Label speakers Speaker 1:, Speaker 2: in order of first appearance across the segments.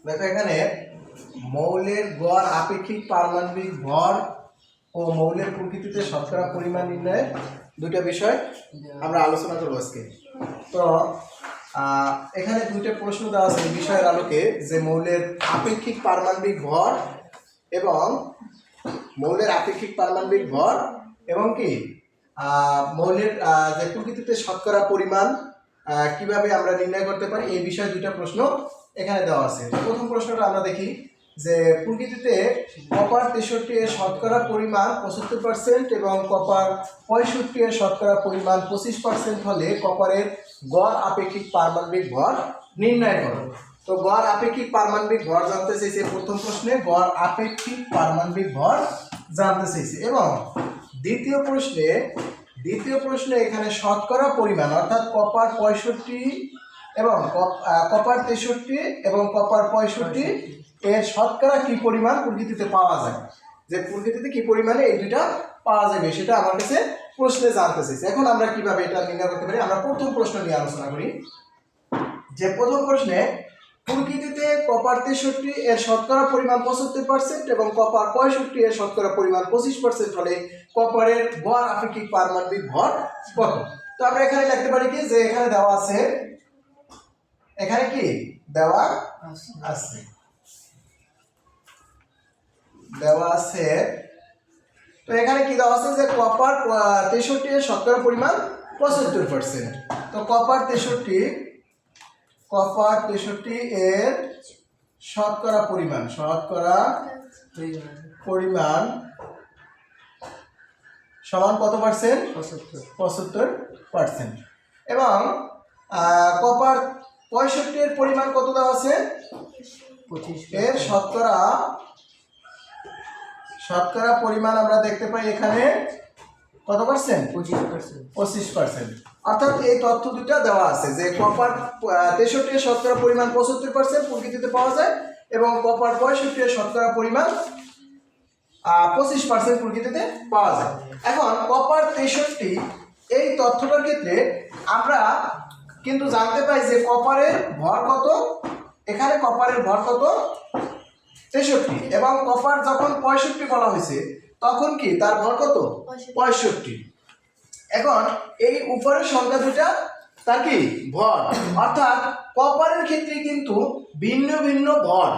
Speaker 1: দেখো এখানে মৌলের গড় আপেক্ষিক পারমাণবিক ভর ও মৌলের প্রকৃতিতে শতকরা পরিমাণ নির্ণয়ের দুটো বিষয় আমরা আলোচনা করব আজকে। তো এখানে দুটো প্রশ্ন দেওয়া আছে বিষয়ের আলোকে, যে মৌলের আপেক্ষিক পারমাণবিক ভর এবং মৌলের আপেক্ষিক পারমাণবিক ভর এবং কি মৌলের যে প্রকৃতিতে শতকরা পরিমাণ কিভাবে আমরা নির্ণয় করতে পারি, এই বিষয়ে দুটো প্রশ্ন এখানে দেওয়া আছে। প্রথম প্রশ্নটা আমরা দেখি যে প্রকৃতিতে কপার 63 এর শতকরা পরিমাণ 75% এবং কপার 65 এর শতকরা পরিমাণ 25% হলে কপারের গড় আপেক্ষিক পারমাণবিক ভর নির্ণয় করো। তো গড় আপেক্ষিক পারমাণবিক ভর জানতে চাইছে প্রথম প্রশ্নে, গড় আপেক্ষিক পারমাণবিক ভর জানতে চাইছে। এবং দ্বিতীয় প্রশ্নে এখানে শতকরা পরিমাণ অর্থাৎ কপার 65 এবং কপার 63 এবং কপার 65 এর শতকরা কি পরিমাণ প্রকৃতিতে পাওয়া যায়, যে প্রকৃতিতে কি পরিমাণে এই দুইটা পাওয়া যাবে সেটা আমার কাছে প্রশ্নে জানতে চাইছে। এখন আমরা কিভাবে এটা নির্ণয় করতে পারি, আমরা প্রথম প্রশ্ন নিয়ে আলোচনা করি। যে প্রথম প্রশ্নে প্রকৃতিতে কপার 63 এর শতকরা পরিমাণ 75% এবং কপার 65 এর শতকরা পরিমাণ 25% হলে কপারের গড় আপেক্ষিক পারমাণবিক ভর কত। তো আমরা এখানে লিখতে পারি কি, যে এখানে দেওয়া আছে, এখানে কি দেওয়া আছে তো এখানে কি দেওয়া আছে যে কপার 63 এর শতকরা পরিমাণ 75%। তো কপার 63 এর শতকরা পরিমাণ সমান কত পার্সেন্ট? 75%। এবং কপার 65 এর পরিমাণ কত দেওয়া আছে? 25 এর শতকরা পরিমাণ আমরা দেখতে পাই এখানে কত পার্সেন্ট? 25%। অর্থাৎ এই তথ্য দুটো দেওয়া আছে যে কপার 63 এর শতকরা পরিমাণ 75% প্রকৃতিতে পাওয়া যায় এবং কপার 65 এর শতকরা পরিমাণ 25% প্রকৃতিতে পাওয়া যায়। এখন কপার 63 এই তথ্যটার ক্ষেত্রে আমরা কিন্তু জানতে পাই যে কপারের ভর কত, এখানে কপারের ভর কত? 63। এবং কপার যখন 65 বলা হয়েছে তখন কি তার ভর কত? 65। এখন এই উপরের সংখ্যা দুটা তার কি ভর, অর্থাৎ কপারের ক্ষেত্রে কিন্তু ভিন্ন ভিন্ন ভর।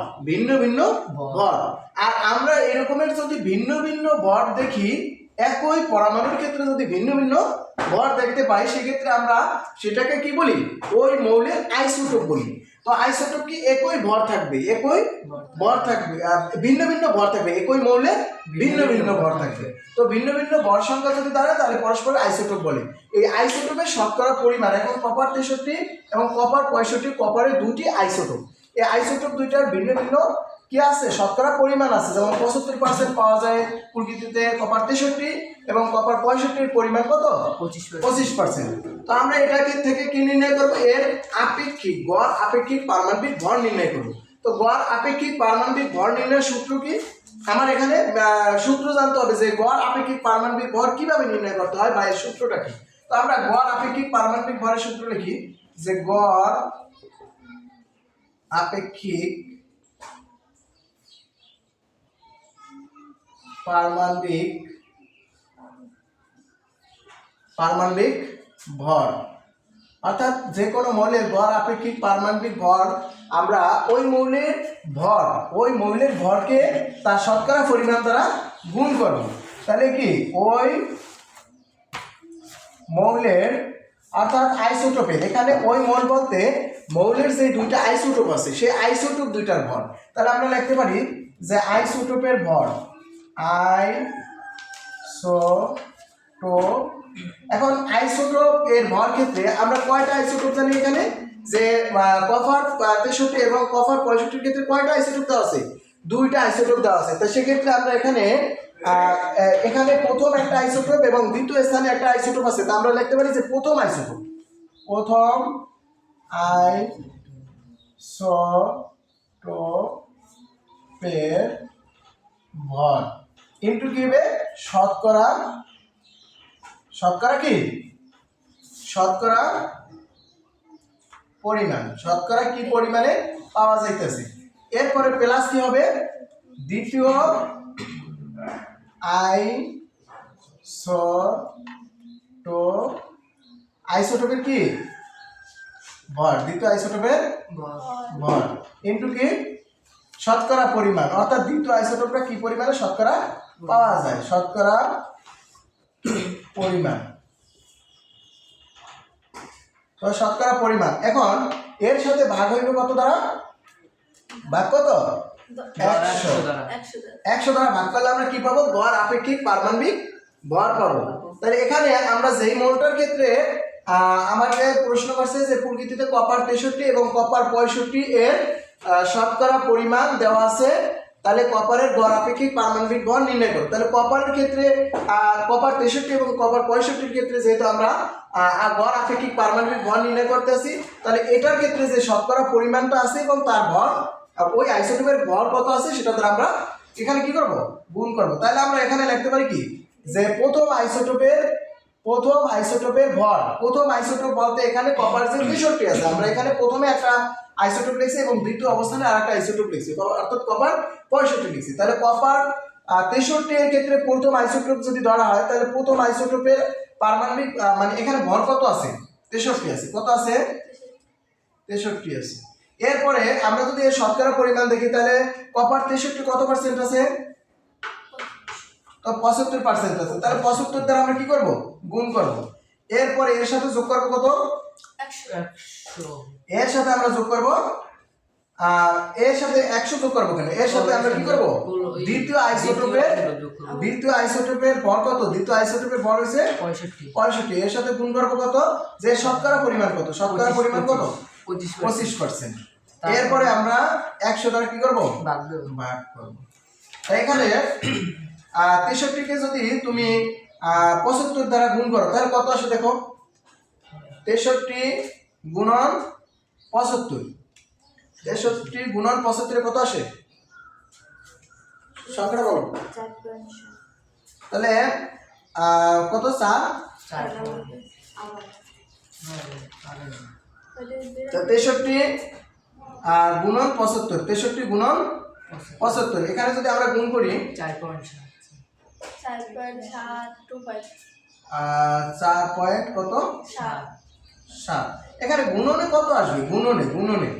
Speaker 1: আর আমরা এরকমের যদি ভিন্ন ভিন্ন ভর দেখি, একই পরমাণুর ক্ষেত্রে যদি ভিন্ন ভিন্ন ভর দেখতে পাই, সেক্ষেত্রে আমরা সেটাকে কি বলি? ওই মৌলের আইসোটোপ বলি। তো আইসোটোপ কি একই ভর থাকবে, ভিন্ন ভিন্ন ভর থাকবে, একই মৌলে ভিন্ন ভিন্ন ভর থাকবে। তো ভিন্ন ভিন্ন ভর সংখ্যা যদি দাঁড়ায় তাহলে পরস্পর আইসোটোপ বলে। এই আইসোটোপের শতকরা পরিমাণ, এখন কপার 63 এবং কপার 65 কপারের দুটি আইসোটোপ, এই আইসোটোপ দুইটার ভিন্ন ভিন্ন কি আছে? শতকরা পরিমাণ আছে। যেমন 75% পাওয়া যায় প্রকৃতিতে কপার 63 এবং কপার 65 এর পরিমাণ কত? 25%। তো আমরা এটাকে থেকে কি নির্ণয় করব? এর গড় আপেক্ষিক পারমাণবিক ভর নির্ণয় করব। তো গড় আপেক্ষিক পারমাণবিক ভর নির্ণয়ের সূত্র কি? আমার এখানে সূত্র জানতে হবে যে গড় আপেক্ষিক পারমাণবিক ভর কিভাবে নির্ণয় করতে হয় বা এর সূত্রটা কি। তো আমরা গড় আপেক্ষিক পারমাণবিক ভরের সূত্র লিখি যে গড় আপেক্ষিক পারমাণবিক ভর, অর্থাৎ যে কোনো মৌলের গড় আপেক্ষিক পারমাণবিক ভর আমরা ওই মৌলের ভরকে তার শতকরা পরিমাণ দ্বারা গুণ করব। তাহলে কি ওই মৌলের অর্থাৎ আইসোটোপের, এখানে ওই মৌল বলতে মৌলের যে দুইটা আইসোটোপ আছে সেই আইসোটোপ দুইটার ভর। তাহলে আমরা লিখতে পারি যে আইসোটোপের ভর এখন আইসোটোপ এর ভর ক্ষেত্রে আমরা কয়টা আইসোটোপ জানি? এখানে যে কপার 63 এবং কপার 65 ক্ষেত্রে কয়টা আইসোটোপ দেওয়া আছে? দুইটা আইসোটোপ দেওয়া আছে। তো সেক্ষেত্রে আমরা এখানে প্রথম একটা আইসোটোপ এবং দ্বিতীয় স্থানে একটা আইসোটোপ আছে। তা আমরা লিখতে পারি যে প্রথম আইসোটোপের ভর ইনটু কি হবে? শতকরা পরিমাণ, শতকরা কি পরিমাণে পাওয়া যাইতেছে। এরপরে প্লাস কি হবে, দ্বিতীয় আইসোটোপের কি ভর, দ্বিতীয় আইসোটোপের ভর ইনটু কি শতকরা পরিমাণ, অর্থাৎ দ্বিতীয় আইসোটোপটা কি পরিমাণে শতকরা পাওয়া যায়, শতকরা পরিমাণ। তো শতকরা পরিমাণ এখন এর সাথে ভাগ হইবে কত দ্বারা, ভাগ কত 100 দ্বারা ভাগ করলে আমরা কি পাবো, গড় আপেক্ষিক পারমাণবিক ভর পাবো। তাহলে এখানে আমরা যেই মোলটার ক্ষেত্রে আমাকে প্রশ্ন করছে যে প্রকৃতিতে কপার 63 এবং কপার 65 এর শতকরা পরিমাণ দেওয়া আছে, তাহলে কপারের গড় আপেক্ষিক পারমাণবিক ভর নির্ণয় করো। তাহলে কপারের ক্ষেত্রে কপার 63 এবং কপার 65 ক্ষেত্রে যেহেতু আমরা গড় আপেক্ষিক পারমাণবিক ভর নির্ণয় করতেছি, তাহলে এটার ক্ষেত্রে যে শতকরা পরিমাণটা আছে এবং তার ভর, ওই আইসোটোপের ভর কত আছে সেটা দ্বারা আমরা এখানে কি করব, গুণ করব। তাহলে আমরা এখানে লিখতে পারি কি, যে প্রথম আইসোটোপের ভর, প্রথম আইসোটোপ বলতে এখানে কপার যে 63 আছে, আমরা এখানে প্রথমে একটা আইসোটোপ লিখছি এবং দ্বিতীয় অবস্থানে আরেকটা আইসোটোপ লিখছি, অর্থাৎ কপার 65 লিখছি। তাহলে কপার 63 এর ক্ষেত্রে প্রথম আইসোটোপ যদি ধরা হয়, তাহলে প্রথম আইসোটোপের পারমাণবিক মানে এখানে ভর কত আছে, 63 আছে, কত আছে 63 আছে। এরপরে আমরা যদি এর শতকরা পরিমাণ দেখি, তাহলে কপার 63 কত পার্সেন্ট আছে, তো 75% আছে, তাহলে 75 দ্বারা আমরা কি করব, গুণ করব। এরপরে এর সাথে যোগ করব কত, 100, এর সাথে আমরা যোগ করব এর সাথে 100 যোগ করব কেন, এর সাথে আমরা কি করব, দ্বিতীয় আইসোটোপের ভর কত, দ্বিতীয় আইসোটোপের ভর হইছে 65, এর সাথে গুণ করব কত, যে শতকরা পরিমাণ কত, শতকরা পরিমাণ কত 25%। এরপরে আমরা 100 দ্বারা কি করব, ভাগ করব। তাই এখানে 63 কে যদি তুমি 75 দ্বারা গুণ করো, তাহলে কত আসে দেখো, 63 গুণন 75, 63 গুণন 75 কত আসে, সংখ্যাটা বলো। তাহলে কত, 4, 63 গুণন 75, 63 গুণন 75, এখানে যদি আমরা গুণ করি 4 কত 7, এখানে গুণনে কত আসবে, গুণনে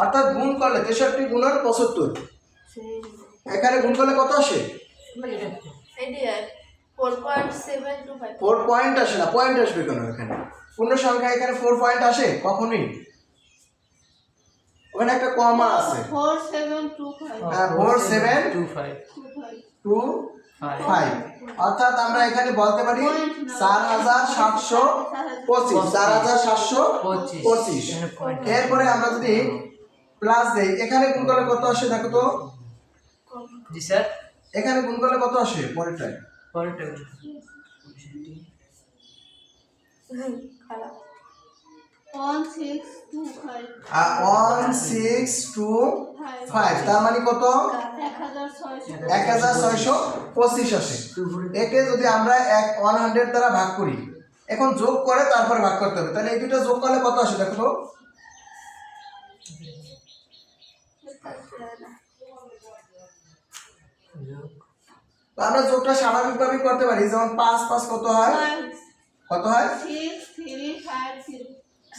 Speaker 1: অর্থাৎ গুণ করলে 63 গুণন 75, এখানে গুণ করলে কত আসে, 4 পয়েন্ট আসে না, পয়েন্ট আসবে কেন, এখানে পূর্ণ সংখ্যা এখানে 4 পয়েন্ট আসে কখনোই, ওখানে একটা কমা আছে, 4725, অর্থাৎ আমরা এখানে বলতে পারি 4725। এরপরে আমরা যদি প্লাস দেই, এখানে গুণ করলে কত আসে দেখো তো, জি স্যার, এখানে গুণ করলে কত আসে, পরেরটা 1625, তার মানে কত 1625 আসে। একে যদি আমরা 100 দ্বারা ভাগ করি, এখন যোগ করে তারপরে ভাগ করতে হবে, তাহলে এই দুটো যোগ করলে কত আসে দেখো তো, আমরা যোগটা স্বাভাবিকভাবে করতে পারি, যেমন 5 5 কত হয়,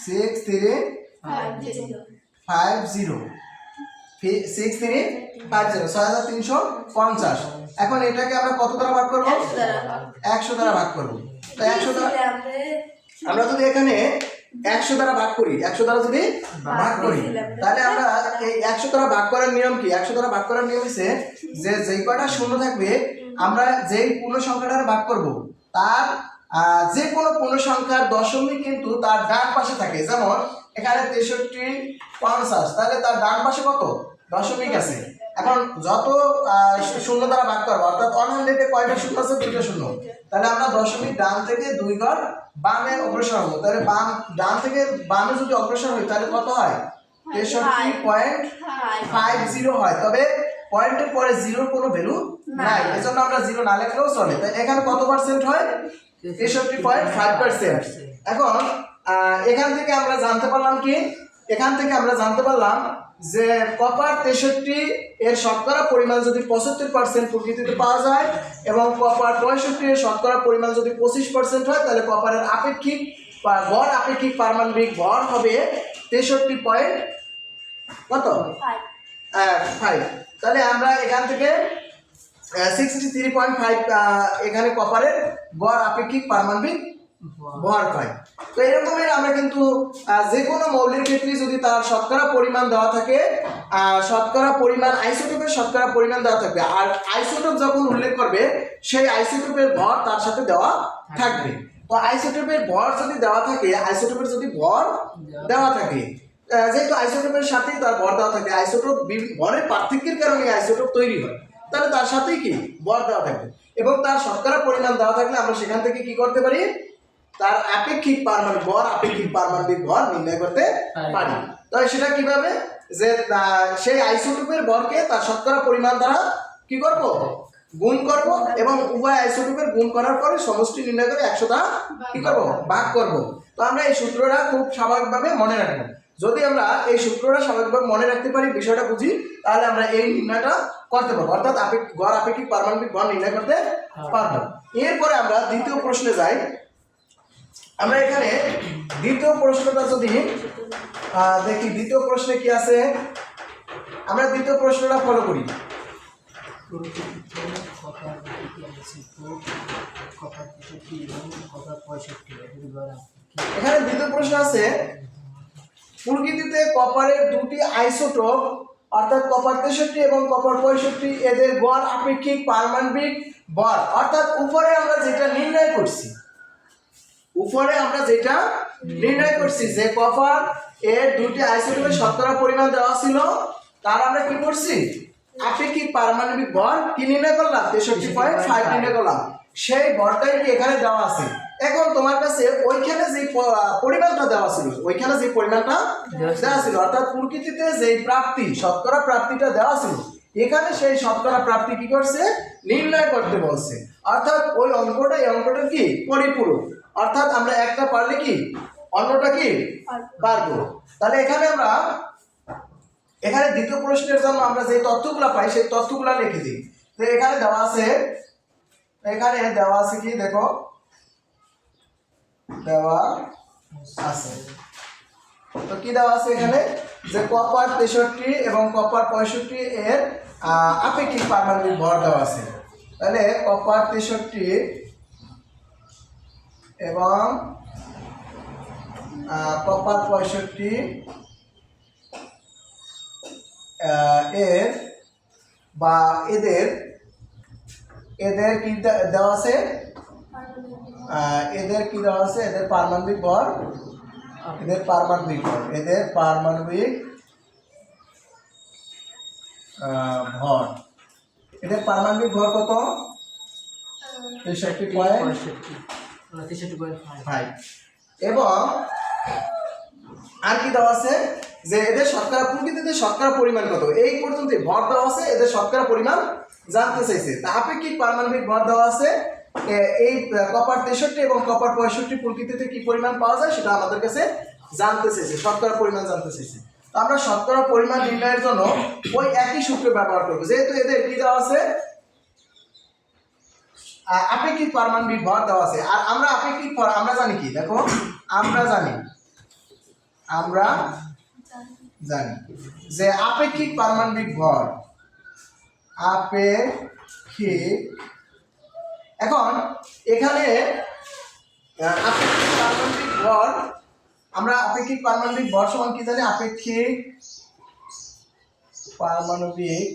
Speaker 1: 6350, 6350। এখন এটাকে আমরা কত দ্বারা ভাগ করব, 100 দ্বারা ভাগ করব। তো 100 দ্বারা আমরা যদি এখানে 100 দ্বারা ভাগ করি, 100 দ্বারা যদি ভাগ করি, তাহলে আমরা এই 100 দ্বারা ভাগ করার নিয়ম কি, 100 দ্বারা ভাগ করার নিয়ম হচ্ছে যে যেই কয়টা শূন্য থাকবে আমরা যেই পূর্ণ সংখ্যাটা ভাগ করব, তার যে কোনো পূর্ণ সংখ্যার দশমিক কিন্তু তার ডান পাশে থাকে। যেমন এখানে 6350, তাহলে তার ডান পাশে কত দশমিক আছে। এখন যত শূন্য দ্বারা ভাগ করবো, অর্থাৎ 100 এ কয়টা শূন্য আছে, 2টা শূন্য, তাহলে আমরা দশমিক ডান থেকে 2 ঘর বামে অগ্রসর হবো। তাহলে ডান থেকে বামে যদি অগ্রসর হই, তাহলে কত হয়, 63.50 হয়। তবে পয়েন্টের পরে জিরোর কোনো ভ্যালু নাই, এজন্য আমরা জিরো না লিখলেও চলে। তাই এখানে কত পার্সেন্ট হয়, 63.5%। এখন এখান থেকে আমরা জানতে পারলাম কি, এখান থেকে আমরা জানতে পারলাম যে কপার 63 এর শতকরা পরিমাণ যদি 75% প্রকৃতিতে পাওয়া যায় এবং কপার 65 এর শতকরা পরিমাণ যদি 25% হয়, তাহলে কপারের আপেক্ষিক বা গড় আপেক্ষিক পারমাণবিক ভর হবে 63 পয়েন্ট কত 5। তাহলে আমরা এখান থেকে 63.5 এখানে কপারের গড় আপেক্ষিক পারমাণবিক ভর পাই। তো এরকমের আমরা কিন্তু যে কোনো মৌলের ক্ষেত্রে যদি তার শতকরা পরিমাণ দেওয়া থাকে, শতকরা পরিমাণ আইসোটোপের শতকরা পরিমাণ দেওয়া থাকবে, আর আইসোটোপ যখন উল্লেখ করবে সেই আইসোটোপের ভর তার সাথে দেওয়া থাকবে। তো আইসোটোপের ভর যদি দেওয়া থাকে, আইসোটোপের যদি ভর দেওয়া থাকে, যেহেতু আইসোটোপের সাথেই তার ভর দেওয়া থাকে, আইসোটোপ ভরের পার্থক্যের কারণে আইসোটোপ তৈরি হয়, তাহলে তার সাথেই কি ভর দেওয়া থাকবে এবং তার শতকরা পরিমাণ দেওয়া থাকলে আমরা সেখান থেকে কি করতে পারি, তার আপেক্ষিক পারমাণবিক ভর আপেক্ষিক পারমাণবিক ভর নির্ণয় করতে পারি। তাহলে সেটা কিভাবে, যে সেই আইসোটোপের ভরকে তার শতকরা পরিমাণ দ্বারা কি করব, গুণ করব এবং উভয় আইসোটোপের গুণ করার পরে সমষ্টি নির্ণয় করে 100 দ্বারা কি করব, ভাগ করব। তো আমরা এই সূত্রটা খুব স্বাভাবিকভাবে মনে রাখবো। যদি আমরা এই সূত্রটা স্বাভাবিকভাবে মনে রাখতে পারি, বিষয়টা বুঝি, তাহলে আমরা এই নির্ণয়টা করতে পারবো, অর্থাৎ গড় আপেক্ষিক পারমাণবিক ভর নির্ণয় করতে পারবো। এরপরে আমরা দ্বিতীয় প্রশ্নে যাই। আমরা এখানে দ্বিতীয় প্রশ্নটা যদি দেখি, দ্বিতীয় প্রশ্নে কি আছে, আমরা দ্বিতীয় প্রশ্নটা ফলো করি। এখানে দ্বিতীয় প্রশ্ন আছে, প্রকৃতিতে কপারের দুটি আইসোটোপ অর্থাৎ কপার 63 এবং কপার 65 এদের গড় আপেক্ষিক পারমাণবিক ভর, অর্থাৎ উপরে আমরা যেটা নির্ণয় করছি, যে কপার এর দুটি আইসোটোপের শতকরা পরিমাণ দেওয়া ছিল, তার আমরা কি করছি, আপেক্ষিক পারমাণবিক ভর কি নির্ণয় করলাম, 63.5 নির্ণয় করলাম। সেই ভরটাই কি এখানে দেওয়া আছে। এখন তোমার কাছে ওইখানে যে পরিমাণটা দেওয়া ছিল, অর্থাৎ প্রকৃতিতে যে প্রাপ্তি শতকরা প্রাপ্তিটা দেওয়া ছিল, এখানে সেই শতকরা প্রাপ্তি কি করছে, নির্ণয় করতে বলছে। অর্থাৎ ওই অঙ্কটা এই অঙ্কটা কি পরিপূরক, অর্থাৎ আমরা একটা পারলে কি অন্যটা কি পারবো। তাহলে এখানে দ্বিতীয় প্রশ্নের জন্য আমরা যে তথ্যগুলো পাই সেই তথ্যগুলো লিখে দিই। তো এখানে দেওয়া আছে কি, দেখো দেওয়া আছে, তো কি দেওয়া আছে এখানে, যে কপার 63 এবং কপার 65 এর আপেক্ষিক পারমাণবিক ভর দেওয়া আছে। তাহলে কপার 63 এবং কপার 65 এর বা এদের কি দেওয়া আছে, এদের পারমাণবিক ভর, এদের পারমাণবিক ভর কত, 63.5। এবং আর কি দেওয়া আছে, যে এদের শতকরা প্রকৃতিতে শতকরা পরিমাণ কত, এই পর্যন্ত ভর দেওয়া আছে, এদের শতকরা পরিমাণ জানতে চাইছে। তা আপেক্ষিক পারমাণবিক ভর দেওয়া আছে, এই কপার 63 এবং কপার 65 প্রকৃতিতে কি পরিমাণ পাওয়া যায় সেটা আমাদের কাছে জানতে চাইছে, শতকরা পরিমাণ জানতে চাইছে। তো আমরা শতকরা পরিমাণ নির্ণয়ের জন্য ওই একই সূত্র ব্যবহার করব, যেহেতু এদের কি দেওয়া আছে, আপেক্ষিক পারমাণবিক ভর দেওয়া আছে। আর আমরা আপেক্ষিক ভর আমরা জানি কি, দেখো আমরা জানি যে আপেক্ষিক পারমাণবিক ভর এখন এখানে আপেক্ষিক পারমাণবিক ভর, আমরা আপেক্ষিক পারমাণবিক ভর সমান কি জানি, আপেক্ষিক পারমাণবিক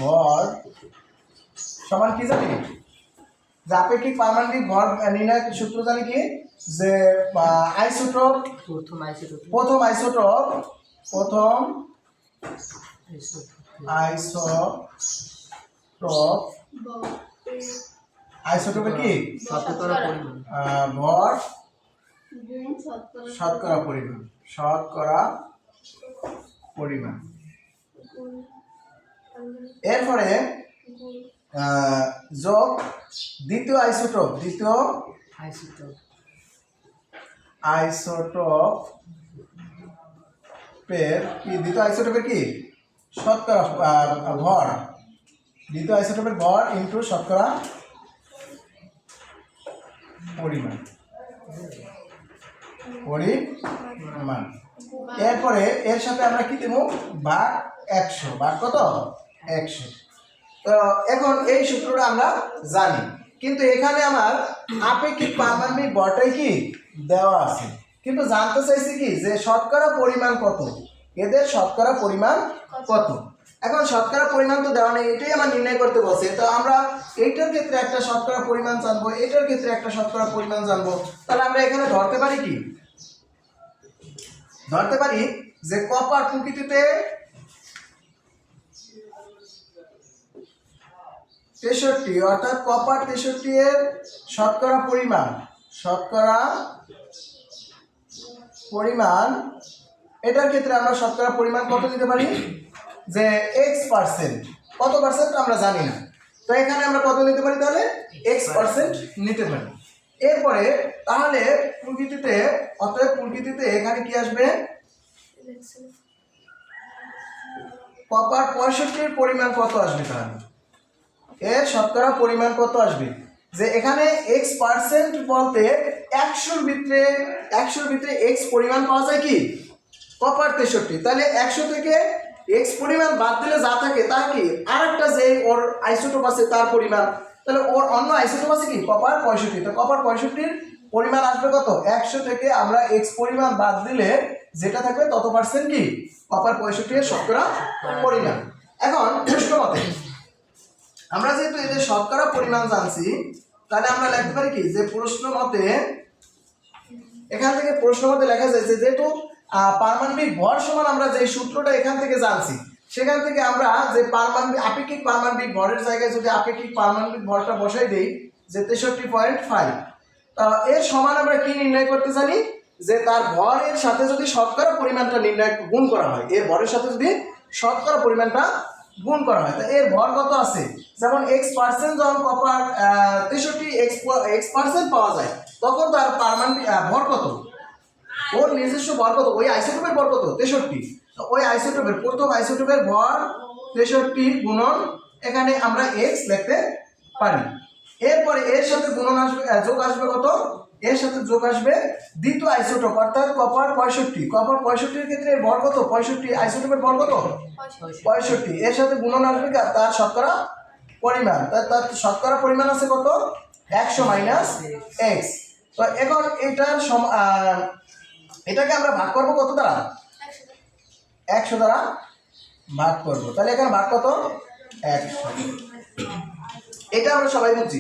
Speaker 1: ভর সমান কি জানি, যে আপেক্ষিক পারমাণবিক ভর নির্ণয় সূত্র জানি কি, যে প্রথম আইসোটোপে কি ভর শতকরা পরিমাণ। এরপরে যোগ দ্বিতীয় আইসোটোপ আইসোটোপের কি দ্বিতীয় আইসোটোপের কি শতকরা ভর, দ্বিতীয় আইসোটোপের ভর ইনটু শতকরা পরিমাণ। এরপরে এর সাথে আমরা কি দেবো ভাগ 100, ভাগ কত 100। তো এখন এই সূত্রটা আমরা জানি, কিন্তু এখানে আমার আপেক্ষিক পারমাণবিক ভরটাই কি দেওয়া আছে, কিন্তু জানতে চাইছি কি যে শতকরা পরিমাণ কত, এদের শতকরা পরিমাণ কত। এখন শতকরা পরিমাণ তো দেওয়া নেই, এটাই আমার নির্ণয় করতে বলছে। তো আমরা এইটার ক্ষেত্রে একটা শতকরা পরিমাণ জানবো, এটার ক্ষেত্রে একটা শতকরা পরিমাণ জানবো। তাহলে আমরা এখানে ধরতে পারি কি, ধরতে পারি যে কপার প্রকৃতিতে 63, অর্থাৎ কপার 63 এর শতকরা পরিমাণ, শতকরা পরিমাণ এটার ক্ষেত্রে আমরা শতকরা পরিমাণ কত নিতে পারি যে x%, কত পার্সেন্ট আমরা জানি না, তো এখানে আমরা কত নিতে পারি তাহলে x% নিতে পারি। এরপরে তাহলে প্রকৃতিতে, অতএব প্রকৃতিতে এখানে কি আসবে কপার 65 এর পরিমাণ কত আসবে, তাহলে এর শতকরা পরিমাণ কত আসবে, যে এখানে x% বলতে 100 এর ভিতরে x পরিমাণ পাওয়া যায় কি কপার 63, তাহলে 100 থেকে x পরিমাণ বাদ দিলে যা থাকে তা কি আরেকটা যে ওর আইসোটোপ আছে তার পরিমাণ, তাহলে ওর অন্য আইসোটোপ আছে কি কপার 65, তো কপার 65 এর পরিমাণ আসবে কত 100 থেকে আমরা x পরিমাণ বাদ দিলে যেটা থাকবে তত পার্সেন্ট কি কপার 65 এর শতকরা পরিমাণ। এখন প্রশ্ন মতে আমরা যেহেতু এদের শতকরা পরিমাণ জানছি, তাহলে আমরা লিখতে পারি কি যে প্রশ্ন মতে, এখান থেকে প্রশ্ন মতে লেখা যায় যে যেহেতু পারমাণবিক ভর সমান আমরা যে সূত্রটা এখান থেকে জানছি, সেখান থেকে আমরা যে আপেক্ষিক পারমাণবিক ভরের জায়গায় যদি আপেক্ষিক পারমাণবিক ভরটা বসাই দেই যে 63.5, এর সমান আমরা কি নির্ণয় করতে জানি যে তার ভরের সাথে যদি শতকরা পরিমাণটা নির্ণয় গুণ করা হয়, এর ভরের সাথে যদি শতকরা পরিমাণটা গুণ করা হয়, তা এর ভর কত আছে, যেমন x% যখন কপার 63 x% পাওয়া যায়, তখন তার পারমাণবিক ভর কত, ওর নিজস্ব ভর কত, ওই আইসোটোপের ভর কত 63, ওই আইসোটোপের প্রথম আইসোটোপের ভর 63 গুণন এখানে আমরা x লিখতে পারি। এরপরে এর সাথে গুণন আসবে, যোগ আসবে কত, এর সাথে যোগ আসবে দ্বিতীয় আইসোটোপ অর্থাৎ কপার 65, কপার 65 এর ক্ষেত্রে এর ভর কত 65, আইসোটোপের ভর কত 65, এর সাথে গুণন আসবে তার শতকরা পরিমাণ, তার শতকরা পরিমাণ আছে কত 100 মাইনাস x। তো এখন এটার এটাকে আমরা ভাগ করব কত দ্বারা 100 দ্বারা ভাগ করব, তাহলে এখানে ভাগ কত 100, এটা আমরা সবাই বুঝছি।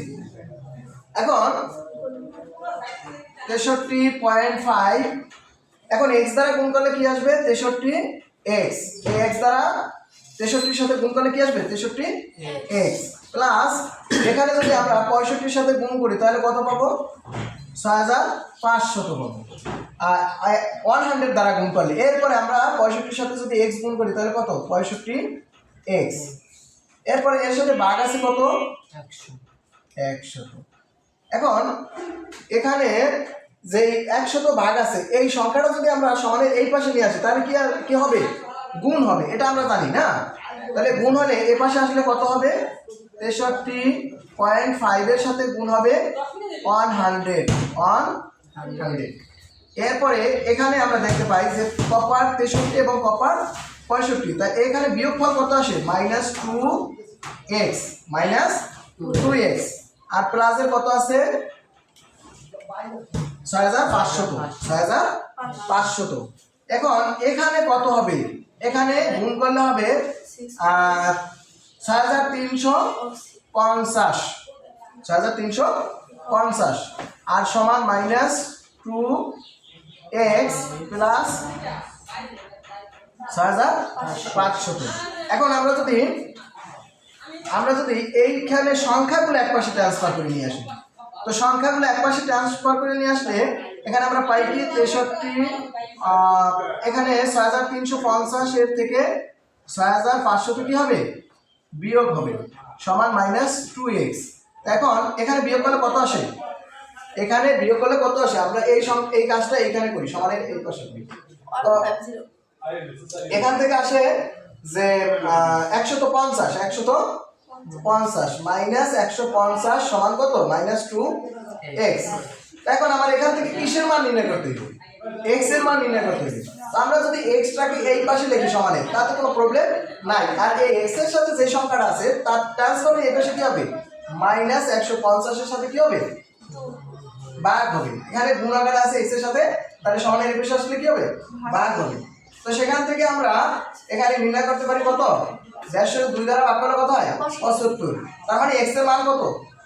Speaker 1: এখন 63.5, এখন x দ্বারা গুণ করলে কি আসবে 63x, এই x দ্বারা 63 সাথে গুণ করলে কি আসবে 63x প্লাস এখানে যদি আমরা 65 এর সাথে গুণ করি তাহলে কত পাবো 6500 পাবো, আর 100 দ্বারা গুণ করলে, এরপরে আমরা 65 এর সাথে যদি x গুণ করি তাহলে কত 65x, এরপরে এর সাথে ভাগ আছে কত 100। এখন এখানে যে 100 ভাগ আছে, এই সংখ্যাটা যদি আমরা সমানের এই পাশে নিয়ে আসি তাহলে কি হবে গুণ হবে, এটা আমরা জানি না, তাহলে গুণ হলে এই পাশে আসলে কত হবে 63.5 এর সাথে গুণ হবে 100। এরপরে এখানে আমরা দেখতে পাই যে কপার 63 এবং কপার 65, তাই এখানে বিয়োগফল কত আসে -2x, আর প্লাসের কত আছে 6500। এখন এখানে কত হবে, এখানে গুণ করলে হবে 6350 আর সমান -2x প্লাস 6500। এখন আমরা যদি এইখানে সংখ্যাগুলো একপাশে ট্রান্সফার করে নিয়ে আসি, তো সংখ্যাগুলো একপাশে ট্রান্সফার করে নিয়ে আসলে এখানে আমরা পাই কি 63, এখানে 6350 এর থেকে 6500 কি হবে বিয়োগ হবে সমান -2x। এখন এখানে বিয়োগ করলে কত আসে এখানে বিয়োগ করলে কত আসে? আমরা এই কাজটা এখানে করি, সমানের এই পাশে করি। তো এখান থেকে আসে যে 150 মাইনাস 150 সমান কত? -2x। এখন আমার এখান থেকে কিসের মান নির্ণয় করতে হবে? x এর মান নির্ণয় করতে হবে। তো আমরা যদি x টাকে এই পাশে লিখি সমানে, তাতে কোনো প্রবলেম নাই। আর এই x এর সাথে যে সংখ্যাটা আছে তার ট্রান্সফর্মে এই পাশে কি হবে? -150 এর সাথে কি হবে? ভাগ হবে। এখানে গুণ আকারে আছে x এর সাথে, তাহলে সমানের এই পাশে আসলে কি হবে? ভাগ হবে। তো সেখান থেকে আমরা এখানে নির্ণয় করতে পারি কত? 150 2 দ্বারা ভাগ করলে কত হয়? 75। তার মানে x এর মান কত?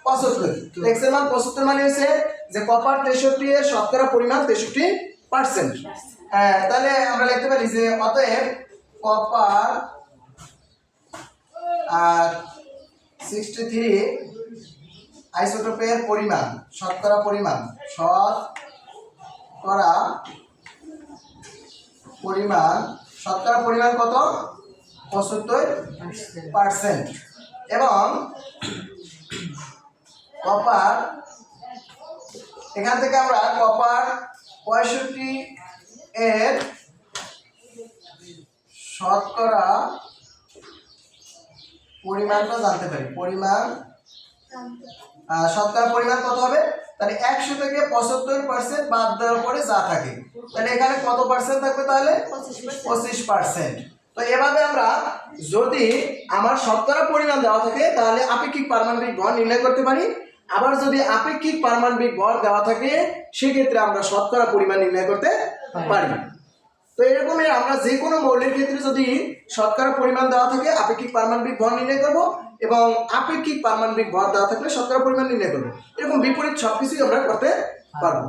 Speaker 1: 75। x এর মান 75 মানে হচ্ছে যে কপার 63 এর শতকরা পরিমাণ 63%। হ্যাঁ, তাহলে আমরা লিখতে পারি যে অতএব কপার আর 63 আইসোটোপের পরিমাণ, শতকরা পরিমাণ কত? 75%। এবং কপার, এখান থেকে আমরা কপার 65 এর শতকরা পরিমাণটা জানতে পারি। শতকরা পরিমাণ কত হবে? তাহলে 100 থেকে 75% বাদ দেওয়ার পরে যা থাকে, তাহলে এখানে কত পার্সেন্ট থাকবে? তাহলে 25%। তো এভাবে আমরা যদি আমার শতকরা পরিমাণ দেওয়া থাকে তাহলে আপেক্ষিক পারমাণবিক ভর নির্ণয় করতে পারি। আবার যদি আপেক্ষিক পারমাণবিক ভর দেওয়া থাকে সেক্ষেত্রে আমরা শতকরা পরিমাণ নির্ণয় করতে পারি। তো এরকমই আমরা যে কোনো মৌলের ক্ষেত্রে যদি শতকরা পরিমাণ দেওয়া থাকে আপেক্ষিক পারমাণবিক ভর নির্ণয় করব, এবং আপেক্ষিক পারমাণবিক ভর দেওয়া থাকলে শতকরা পরিমাণ নির্ণয় করব। এরকম বিপরীত সবকিছুই আমরা করতে পারবো।